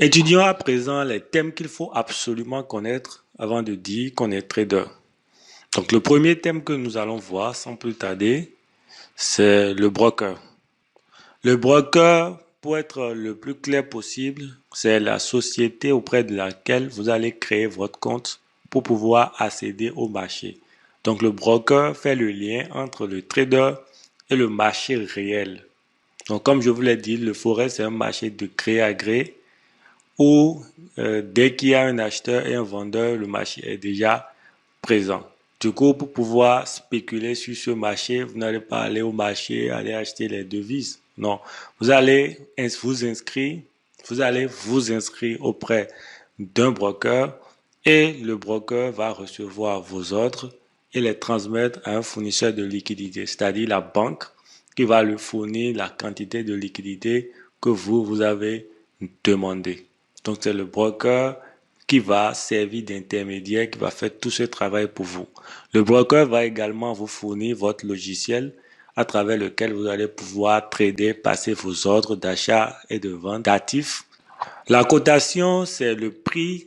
Étudions à présent les thèmes qu'il faut absolument connaître avant de dire qu'on est trader. Donc le premier thème que nous allons voir sans plus tarder, c'est le broker. Le broker, pour être le plus clair possible, c'est la société auprès de laquelle vous allez créer votre compte pour pouvoir accéder au marché. Donc le broker fait le lien entre le trader et le marché réel. Donc comme je vous l'ai dit, le forex c'est un marché de gré à gré où dès qu'il y a un acheteur et un vendeur, le marché est déjà présent. Du coup, pour pouvoir spéculer sur ce marché, vous n'allez pas aller au marché, aller acheter les devises. Non, vous allez vous allez vous inscrire auprès d'un broker et le broker va recevoir vos ordres et les transmettre à un fournisseur de liquidité, c'est-à-dire la banque qui va lui fournir la quantité de liquidité que vous avez demandé. Donc, c'est le broker qui va servir d'intermédiaire, qui va faire tout ce travail pour vous. Le broker va également vous fournir votre logiciel à travers lequel vous allez pouvoir trader, passer vos ordres d'achat et de vente d'actifs. La cotation, c'est le prix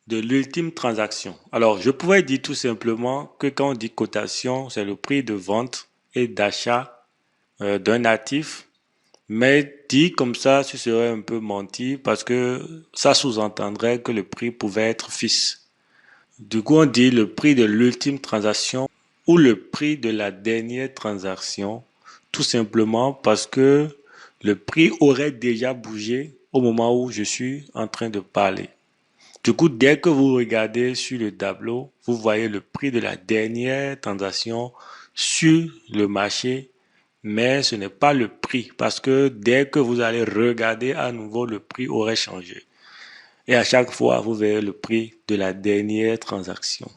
de l'ultime transaction. Alors, je pourrais dire tout simplement que quand on dit cotation, c'est le prix de vente et d'achat d'un actif. Mais dit comme ça, ce serait un peu menti parce que ça sous-entendrait que le prix pouvait être fixe. Du coup, on dit le prix de l'ultime transaction ou le prix de la dernière transaction, tout simplement parce que le prix aurait déjà bougé au moment où je suis en train de parler. Du coup, dès que vous regardez sur le tableau, vous voyez le prix de la dernière transaction sur le marché, mais ce n'est pas le prix parce que dès que vous allez regarder à nouveau, le prix aurait changé. Et à chaque fois, vous verrez le prix de la dernière transaction.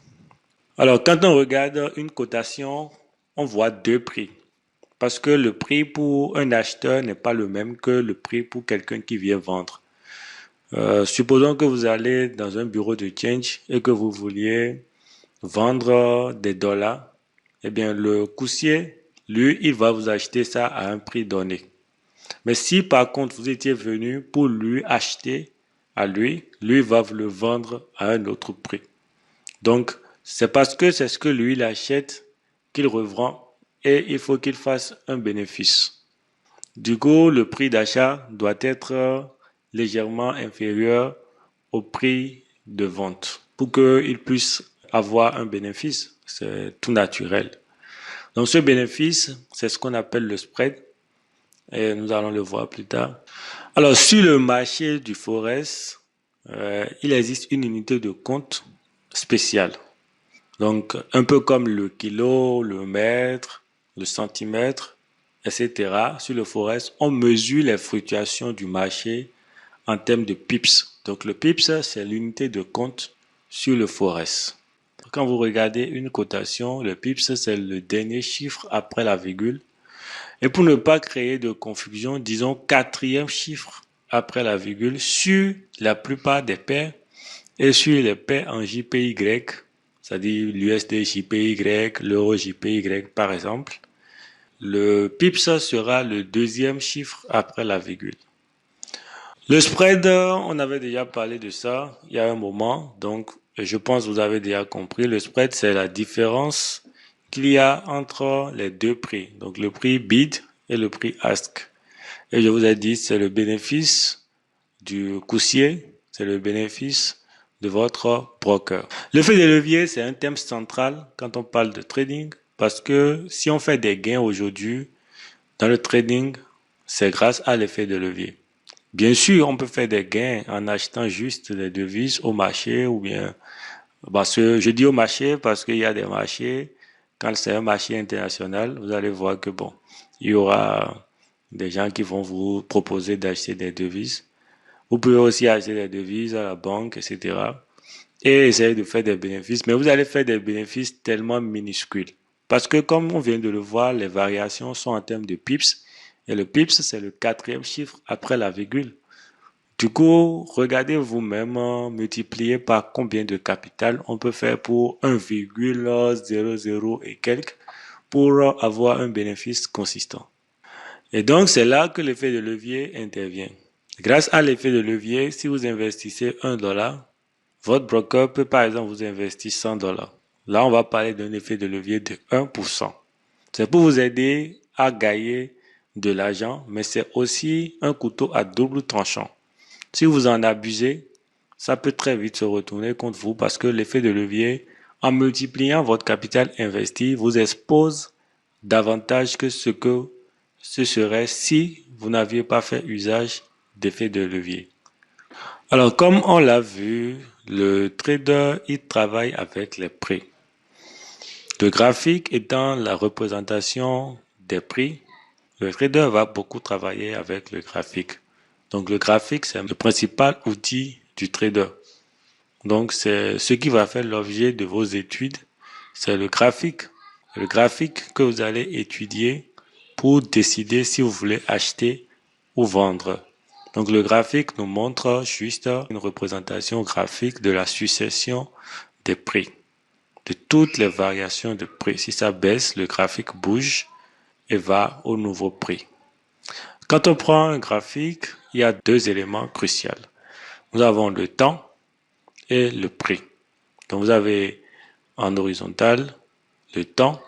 Alors, quand on regarde une cotation, on voit deux prix. Parce que le prix pour un acheteur n'est pas le même que le prix pour quelqu'un qui vient vendre. Supposons que vous allez dans un bureau de change et que vous vouliez vendre des dollars. Eh bien, le coursier, lui, il va vous acheter ça à un prix donné. Mais si par contre vous étiez venu pour lui acheter à lui, lui va vous le vendre à un autre prix. Donc, c'est parce que c'est ce que lui il achète qu'il revend et il faut qu'il fasse un bénéfice. Du coup, le prix d'achat doit être légèrement inférieur au prix de vente pour qu'il puisse avoir un bénéfice. C'est tout naturel. Donc, ce bénéfice, c'est ce qu'on appelle le spread et nous allons le voir plus tard. Alors, sur le marché du forex, il existe une unité de compte spéciale. Donc, un peu comme le kilo, le mètre, le centimètre, etc. Sur le forex, on mesure les fluctuations du marché en termes de pips. Donc, le pips, c'est l'unité de compte sur le forex. Quand vous regardez une cotation, le pips, c'est le dernier chiffre après la virgule. Et pour ne pas créer de confusion, disons quatrième chiffre après la virgule sur la plupart des paires et sur les paires en JPY, c'est-à-dire l'USD JPY, l'euro JPY par exemple. Le pips sera le deuxième chiffre après la virgule. Le spread, on avait déjà parlé de ça il y a un moment, donc je pense que vous avez déjà compris. Le spread, c'est la différence qu'il y a entre les deux prix, donc le prix bid et le prix ask. Et je vous ai dit, c'est le bénéfice du coursier, c'est le bénéfice de votre broker. L'effet de levier, c'est un thème central quand on parle de trading, parce que si on fait des gains aujourd'hui dans le trading, c'est grâce à l'effet de levier. Bien sûr, on peut faire des gains en achetant juste des devises au marché ou bien, parce que je dis au marché parce qu'il y a des marchés, quand c'est un marché international, vous allez voir que bon, il y aura des gens qui vont vous proposer d'acheter des devises. Vous pouvez aussi acheter des devises à la banque, etc. et essayer de faire des bénéfices, mais vous allez faire des bénéfices tellement minuscules. Parce que comme on vient de le voir, les variations sont en termes de pips, et le pips, c'est le quatrième chiffre après la virgule. Du coup, regardez vous-même, multipliez par combien de capital on peut faire pour 1,00 et quelques pour avoir un bénéfice consistant. Et donc, c'est là que l'effet de levier intervient. Grâce à l'effet de levier, si vous investissez $1, votre broker peut par exemple vous investir $100. Là, on va parler d'un effet de levier de 1%. C'est pour vous aider à gagner de l'argent, mais c'est aussi un couteau à double tranchant. Si vous en abusez, ça peut très vite se retourner contre vous parce que l'effet de levier, en multipliant votre capital investi, vous expose davantage que ce serait si vous n'aviez pas fait usage d'effet de levier. Alors, comme on l'a vu, le trader, il travaille avec les prix. Le graphique étant la représentation des prix, le trader va beaucoup travailler avec le graphique. Donc, le graphique, c'est le principal outil du trader. Donc, c'est ce qui va faire l'objet de vos études, c'est le graphique. Le graphique que vous allez étudier pour décider si vous voulez acheter ou vendre. Donc, le graphique nous montre juste une représentation graphique de la succession des prix, de toutes les variations de prix. Si ça baisse, le graphique bouge et va au nouveau prix. Quand on prend un graphique, il y a deux éléments cruciaux. Nous avons le temps et le prix. Donc vous avez en horizontal le temps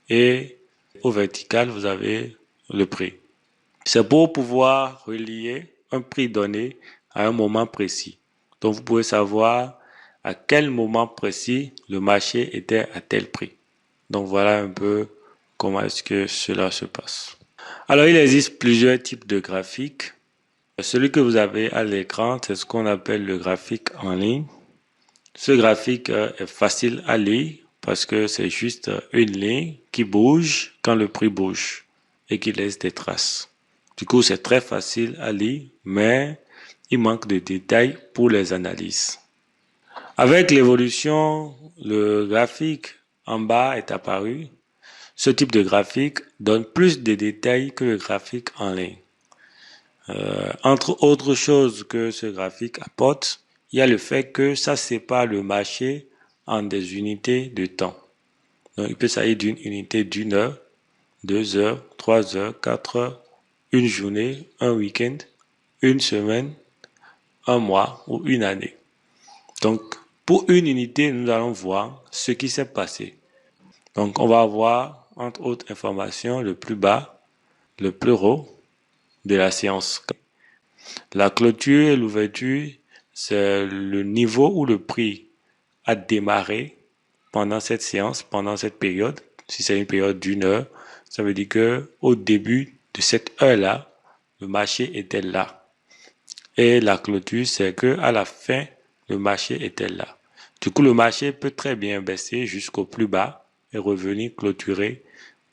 et au vertical, vous avez le prix. C'est pour pouvoir relier un prix donné à un moment précis. Donc vous pouvez savoir à quel moment précis le marché était à tel prix. Donc voilà un peu comment est-ce que cela se passe. Alors il existe plusieurs types de graphiques. Celui que vous avez à l'écran, c'est ce qu'on appelle le graphique en ligne. Ce graphique est facile à lire parce que c'est juste une ligne qui bouge quand le prix bouge et qui laisse des traces. Du coup, c'est très facile à lire, mais il manque de détails pour les analyses. Avec l'évolution, le graphique en bas est apparu. Ce type de graphique donne plus de détails que le graphique en ligne. Entre autres choses que ce graphique apporte, il y a le fait que ça sépare le marché en des unités de temps. Donc, il peut s'agir d'une unité d'une heure, 2 heures, 3 heures, 4 heures, une journée, un week-end, une semaine, un mois ou une année. Donc, pour une unité, nous allons voir ce qui s'est passé. Donc, on va avoir, entre autres informations, le plus bas, le plus haut de la séance. La clôture et l'ouverture, c'est le niveau où le prix a démarré pendant cette séance, pendant cette période. Si c'est une période d'une heure, ça veut dire que au début de cette heure-là, le marché était là. Et la clôture, c'est que à la fin, le marché était là. Du coup, le marché peut très bien baisser jusqu'au plus bas et revenir clôturer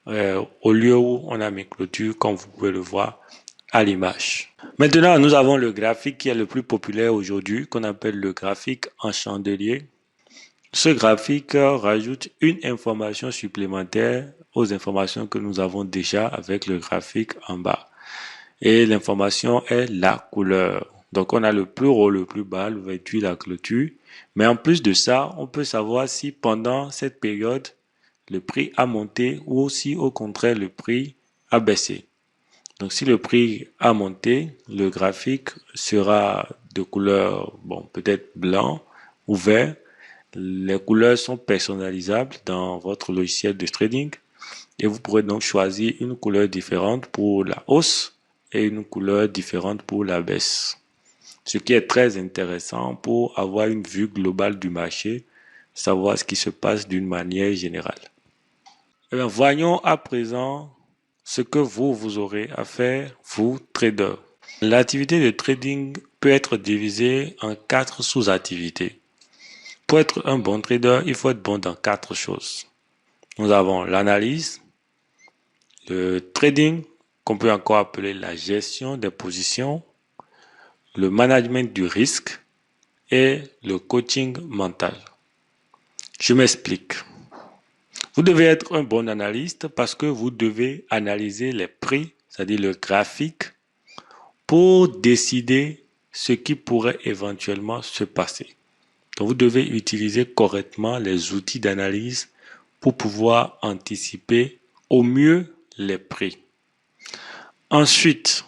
au lieu où on a mis clôture, comme vous pouvez le voir à l'image. Maintenant, nous avons le graphique qui est le plus populaire aujourd'hui, qu'on appelle le graphique en chandelier. Ce graphique rajoute une information supplémentaire aux informations que nous avons déjà avec le graphique en bas. Et l'information est la couleur. Donc, on a le plus haut, le plus bas, l'ouverture, la clôture. Mais en plus de ça, on peut savoir si pendant cette période, le prix a monté ou si au contraire, le prix a baissé. Donc, si le prix a monté, le graphique sera de couleur, bon, peut-être blanc ou vert. Les couleurs sont personnalisables dans votre logiciel de trading et vous pourrez donc choisir une couleur différente pour la hausse et une couleur différente pour la baisse. Ce qui est très intéressant pour avoir une vue globale du marché, savoir ce qui se passe d'une manière générale. Eh bien, voyons à présent ce que vous aurez à faire, vous, traders. L'activité de trading peut être divisée en 4 sous-activités. Pour être un bon trader, il faut être bon dans 4 choses. Nous avons l'analyse, le trading, qu'on peut encore appeler la gestion des positions, le management du risque et le coaching mental. Je m'explique. Vous devez être un bon analyste parce que vous devez analyser les prix, c'est-à-dire le graphique, pour décider ce qui pourrait éventuellement se passer. Donc, vous devez utiliser correctement les outils d'analyse pour pouvoir anticiper au mieux les prix. Ensuite,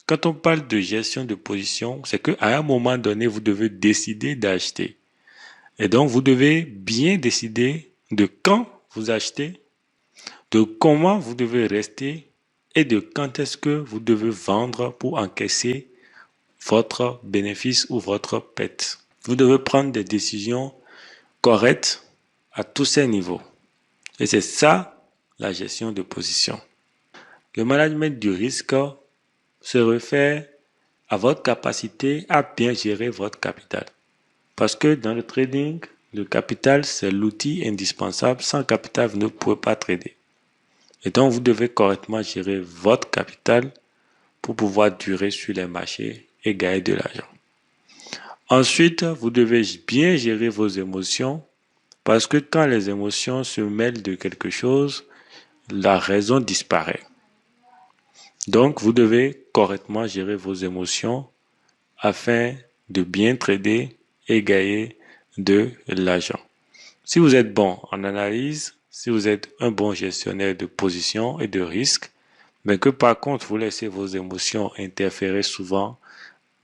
Quand on parle de gestion de position, c'est qu'à un moment donné, vous devez décider d'acheter. Et donc, vous devez bien décider de quand vous achetez, de comment vous devez rester et de quand est-ce que vous devez vendre pour encaisser votre bénéfice ou votre perte. Vous devez prendre des décisions correctes à tous ces niveaux. Et c'est ça, la gestion de position. Le management du risque se réfère à votre capacité à bien gérer votre capital. Parce que dans le trading, le capital, c'est l'outil indispensable. Sans capital, vous ne pouvez pas trader. Et donc, vous devez correctement gérer votre capital pour pouvoir durer sur les marchés et gagner de l'argent. Ensuite, vous devez bien gérer vos émotions parce que quand les émotions se mêlent de quelque chose, la raison disparaît. Donc, vous devez correctement gérer vos émotions afin de bien trader et gagner de l'argent. Si vous êtes bon en analyse, si vous êtes un bon gestionnaire de position et de risque, mais que par contre vous laissez vos émotions interférer souvent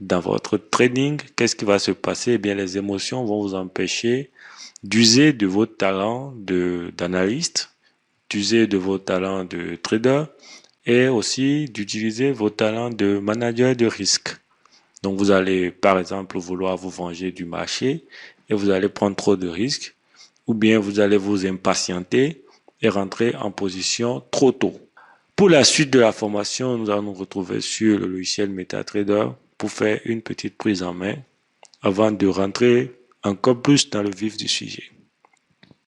dans votre trading, qu'est-ce qui va se passer? Eh bien, les émotions vont vous empêcher d'user de vos talents d'analyste, d'user de vos talents de trader et aussi d'utiliser vos talents de manager de risque. Donc, vous allez, par exemple, vouloir vous venger du marché et vous allez prendre trop de risques, ou bien vous allez vous impatienter et rentrer en position trop tôt. Pour la suite de la formation, nous allons nous retrouver sur le logiciel MetaTrader pour faire une petite prise en main avant de rentrer encore plus dans le vif du sujet.